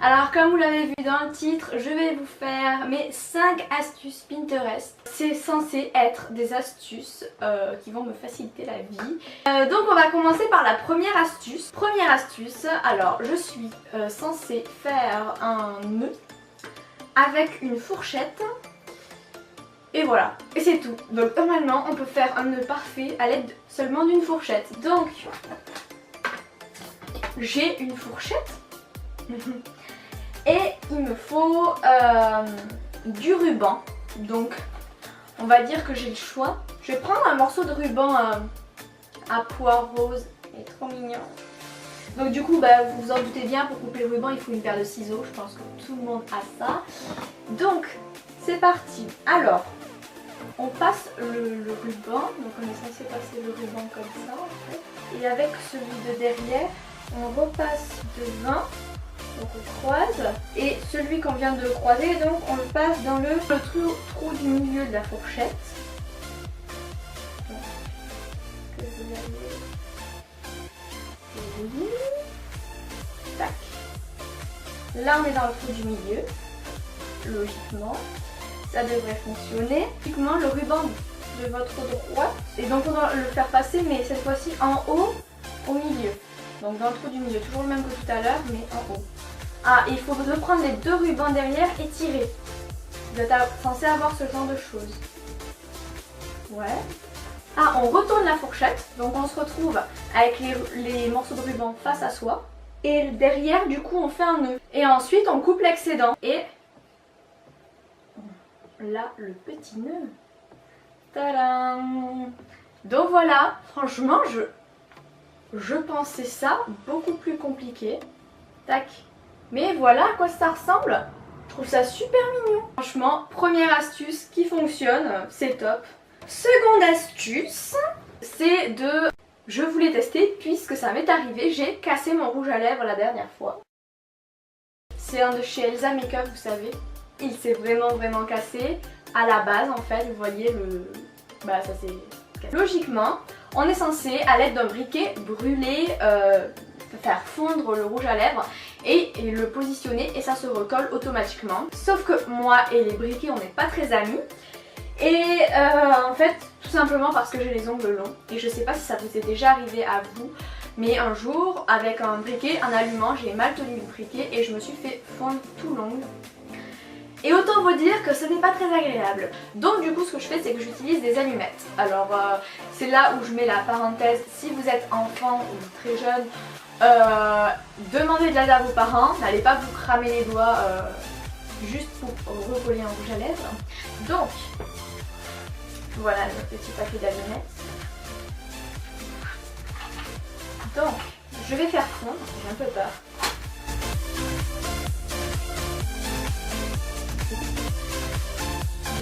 Alors comme vous l'avez vu dans le titre, je vais vous faire mes 5 astuces Pinterest. C'est censé être des astuces qui vont me faciliter la vie. Donc on va commencer par la première astuce. Première astuce, alors je suis censée faire un nœud avec une fourchette. Et voilà, et c'est tout. Donc normalement on peut faire un nœud parfait à l'aide seulement d'une fourchette. Donc j'ai une fourchette et il me faut du ruban. Donc on va dire que j'ai le choix. Je vais prendre un morceau de ruban à pois rose. Il est trop mignon. Donc du coup vous vous en doutez bien, pour couper le ruban il faut une paire de ciseaux. Je pense que tout le monde a ça. Donc c'est parti. Alors on passe le ruban. Donc on est censé passer le ruban comme ça en fait. Et avec celui de derrière on repasse devant. Donc on croise. Et celui qu'on vient de croiser, donc on le passe dans le trou du milieu de la fourchette. Donc, que vous avez... Oui. Tac. Là on est dans le trou du milieu. Logiquement. Ça devrait fonctionner. Typiquement le ruban de votre droite. Et donc on doit le faire passer, mais cette fois-ci en haut, au milieu. Donc dans le trou du milieu, toujours le même que tout à l'heure, mais en haut. Ah, il faut reprendre les deux rubans derrière et tirer. Vous êtes censé avoir ce genre de choses. Ouais. Ah, on retourne la fourchette. Donc on se retrouve avec les morceaux de ruban face à soi. Et derrière, du coup, on fait un nœud. Et ensuite, on coupe l'excédent. Et là, le petit nœud. Tadam! Donc voilà, franchement, je pensais ça beaucoup plus compliqué. Tac. Mais voilà à quoi ça ressemble. Je trouve ça super mignon. Franchement, première astuce qui fonctionne, c'est top. Seconde astuce, c'est de... Je voulais tester puisque ça m'est arrivé, j'ai cassé mon rouge à lèvres la dernière fois. C'est un de chez Elsa Makeup, vous savez. Il s'est vraiment cassé. À la base en fait, vous voyez le... Bah ça c'est... Logiquement, on est censé, à l'aide d'un briquet, brûler, faire fondre le rouge à lèvres et le positionner et ça se recolle automatiquement. Sauf que moi et les briquets, on n'est pas très amis. Et en fait, tout simplement parce que j'ai les ongles longs. Et je sais pas si ça vous est déjà arrivé à vous, mais un jour, avec un briquet, en allumant, j'ai mal tenu le briquet et je me suis fait fondre tout l'ongle. Et autant vous dire que ce n'est pas très agréable. Donc du coup ce que je fais c'est que j'utilise des allumettes. Alors c'est là où je mets la parenthèse, si vous êtes enfant ou très jeune, demandez de l'aide à vos parents. N'allez pas vous cramer les doigts juste pour recoller un rouge à lèvres. Donc voilà le petit paquet d'allumettes. Donc je vais faire fondre, j'ai un peu peur.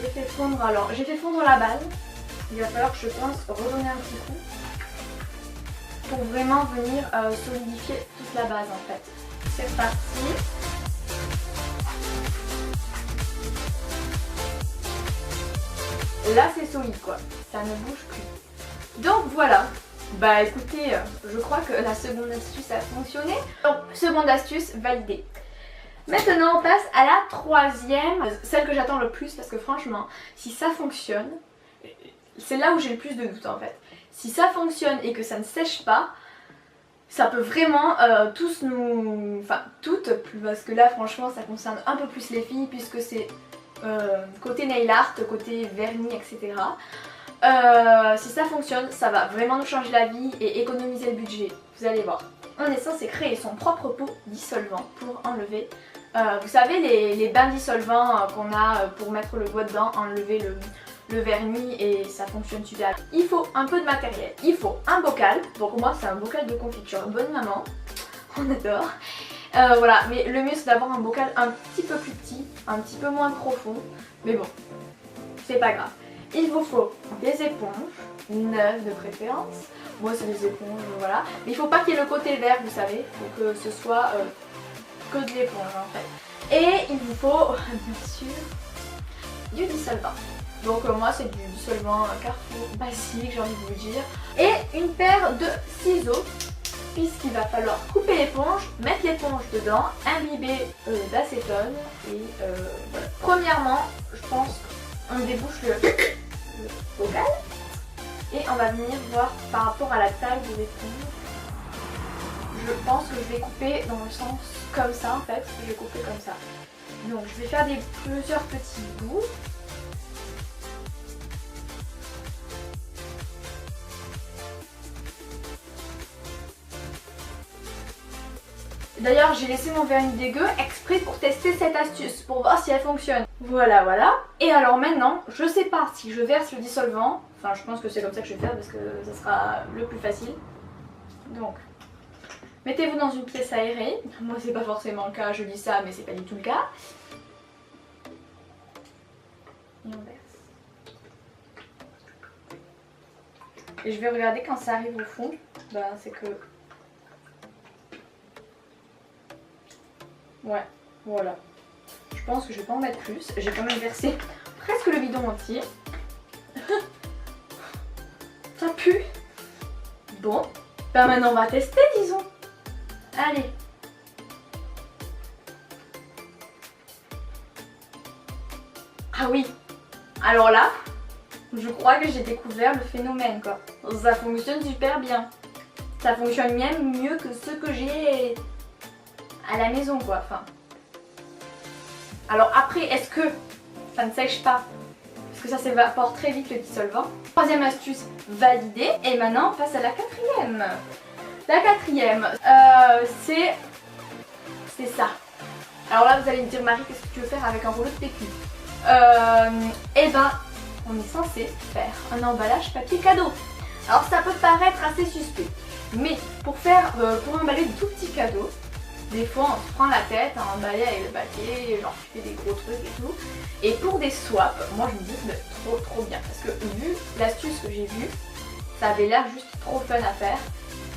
J'ai fait fondre, alors j'ai fait fondre la base. Il va falloir que je pense redonner un petit coup pour vraiment venir solidifier toute la base en fait. C'est reparti. Là c'est solide quoi, ça ne bouge plus. Donc voilà, bah écoutez, je crois que la seconde astuce a fonctionné. Donc seconde astuce validée. Maintenant on passe à la troisième, celle que j'attends le plus parce que franchement, si ça fonctionne, c'est là où j'ai le plus de doutes en fait. Si ça fonctionne et que ça ne sèche pas, ça peut vraiment tous nous... Enfin toutes, parce que là franchement ça concerne un peu plus les filles puisque c'est côté nail art, côté vernis, etc. Si ça fonctionne, ça va vraiment nous changer la vie et économiser le budget, vous allez voir. On est censé créer son propre pot dissolvant pour enlever, vous savez les bains dissolvants qu'on a pour mettre le doigt dedans, enlever le vernis et ça fonctionne super. Il faut un peu de matériel, il faut un bocal, donc moi c'est un bocal de confiture, bonne maman, on adore. Voilà, mais le mieux c'est d'avoir un bocal un petit peu plus petit, un petit peu moins profond, mais bon, c'est pas grave. Il vous faut des éponges, neuves de préférence. Moi c'est des éponges, voilà. Mais il faut pas qu'il y ait le côté vert, vous savez. Il faut que ce soit que de l'éponge en fait. Et il vous faut bien sûr du dissolvant. Donc moi c'est du dissolvant Carrefour basique, j'ai envie de vous dire. Et une paire de ciseaux. puisqu'il va falloir couper l'éponge, mettre l'éponge dedans, imbiber d'acétone et voilà. Premièrement, je pense qu'on débouche le bocal et on va venir voir par rapport à la taille de l'éponge. Je pense que je vais couper dans le sens comme ça en fait, je vais couper comme ça. Donc je vais faire plusieurs petits bouts. D'ailleurs j'ai laissé mon vernis dégueu exprès pour tester cette astuce, pour voir si elle fonctionne. Voilà voilà. Et alors maintenant, je sais pas si je verse le dissolvant, enfin je pense que c'est comme ça que je vais faire parce que ça sera le plus facile. Donc, mettez-vous dans une pièce aérée. Moi c'est pas forcément le cas, je dis ça mais c'est pas du tout le cas. Et on verse. Et je vais regarder quand ça arrive au fond, bah c'est que... Ouais, voilà. Je pense que je vais pas en mettre plus. J'ai quand même versé presque le bidon entier. Ça pue. Bon, ben maintenant on va tester disons. Allez. Ah oui. Alors là, je crois que j'ai découvert le phénomène quoi. Ça fonctionne super bien. Ça fonctionne même mieux que ce que j'ai à la maison quoi. Enfin. Alors après, est-ce que ça ne sèche pas? Parce que ça s'évapore très vite le dissolvant. Troisième astuce validée. Et maintenant on passe à la quatrième. La quatrième, c'est ça. Alors là vous allez me dire Marie, qu'est-ce que tu veux faire avec un rouleau de PQ? Eh ben, on est censé faire un emballage papier cadeau. Alors ça peut paraître assez suspect, mais pour emballer de tout petits cadeaux, des fois on se prend la tête à emballer avec le papier, genre tu fais des gros trucs et tout. Et pour des swaps, moi je me dis trop bien, parce que vu l'astuce que j'ai vue, ça avait l'air juste trop fun à faire.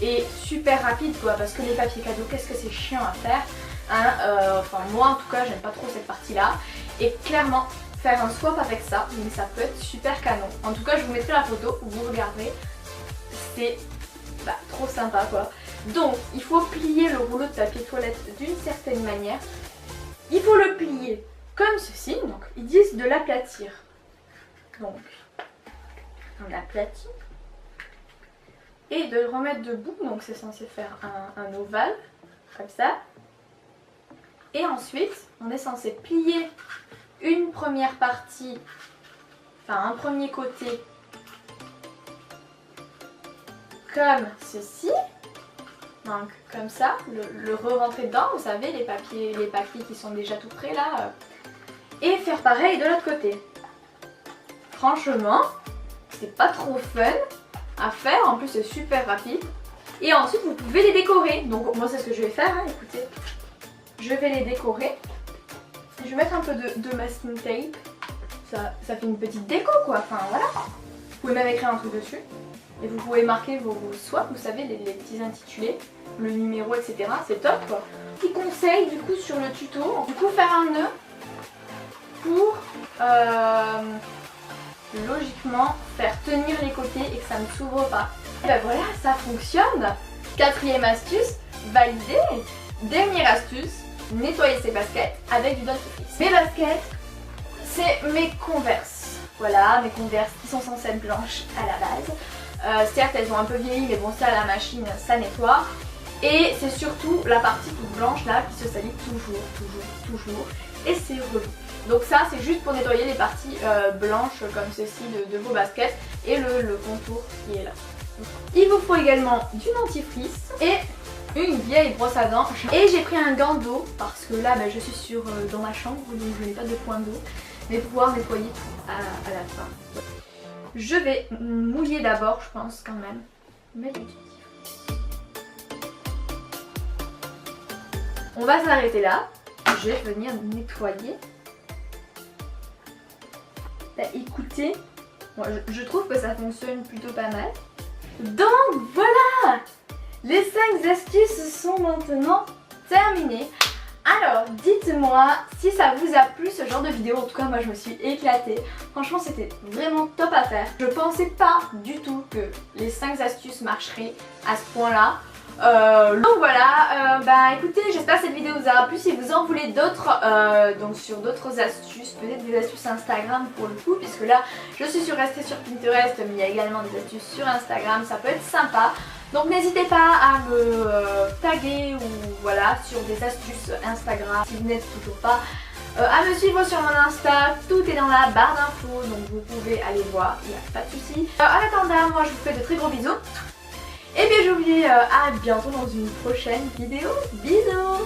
Et super rapide quoi, parce que les papiers cadeaux, qu'est-ce que c'est chiant à faire hein, enfin moi en tout cas j'aime pas trop cette partie là. Et clairement faire un swap avec ça, mais ça peut être super canon. En tout cas je vous mettrai la photo, vous regarderez, c'est trop sympa quoi. Donc il faut plier le rouleau de papier toilette d'une certaine manière. Il faut le plier comme ceci, donc ils disent de l'aplatir. Donc on aplatit. Et de le remettre debout, donc c'est censé faire un ovale, comme ça. Et ensuite, on est censé plier une première partie, enfin un premier côté, comme ceci. Donc comme ça, le re-rentrer dedans, vous savez, les papiers qui sont déjà tout prêts là. Et faire pareil de l'autre côté. Franchement, c'est pas trop fun à faire, en plus c'est super rapide. Et ensuite vous pouvez les décorer. Donc moi c'est ce que je vais faire, hein, écoutez. Je vais les décorer. Je vais mettre un peu de masking tape. Ça fait une petite déco quoi, enfin voilà. Vous pouvez même écrire un truc dessus. Et vous pouvez marquer vos swaps, vous savez, les petits intitulés, le numéro, etc. C'est top quoi. Petit conseil du coup sur le tuto, du coup faire un nœud pour logiquement faire tenir les côtés et que ça ne s'ouvre pas. Et ben voilà, ça fonctionne. Quatrième astuce, validée. Dernière astuce, nettoyer ses baskets avec du dentifrice. Mes baskets, c'est mes Converse. Voilà, mes Converse qui sont censées être blanches à la base. Certes, elles ont un peu vieilli, mais bon, ça, la machine, ça nettoie. Et c'est surtout la partie toute blanche là qui se salit toujours. Et c'est relou. Donc ça, c'est juste pour nettoyer les parties blanches comme ceci de vos baskets et le contour qui est là. Il vous faut également du dentifrice et une vieille brosse à dents. Et j'ai pris un gant d'eau parce que là, je suis dans ma chambre, donc je n'ai pas de point d'eau. Mais pour pouvoir nettoyer tout à la fin. Je vais mouiller d'abord, je pense quand même. Mettre du dentifrice. On va s'arrêter là. Je vais venir nettoyer. Écoutez, moi, je trouve que ça fonctionne plutôt pas mal. Donc voilà, les 5 astuces sont maintenant terminées. Alors dites-moi si ça vous a plu ce genre de vidéo. En tout cas moi je me suis éclatée. Franchement c'était vraiment top à faire. Je pensais pas du tout que les 5 astuces marcheraient à ce point là. Donc voilà, bah écoutez, j'espère que cette vidéo vous aura plu. Si vous en voulez d'autres, donc sur d'autres astuces, peut-être des astuces Instagram pour le coup, puisque là je suis restée sur Pinterest, mais il y a également des astuces sur Instagram, ça peut être sympa. Donc n'hésitez pas à me taguer ou voilà sur des astuces Instagram si vous n'êtes toujours pas. À me suivre sur mon Insta, tout est dans la barre d'infos, donc vous pouvez aller voir, il n'y a pas de souci. En attendant, moi je vous fais de très gros bisous. Et bien je vous dis à bientôt dans une prochaine vidéo. Bisous.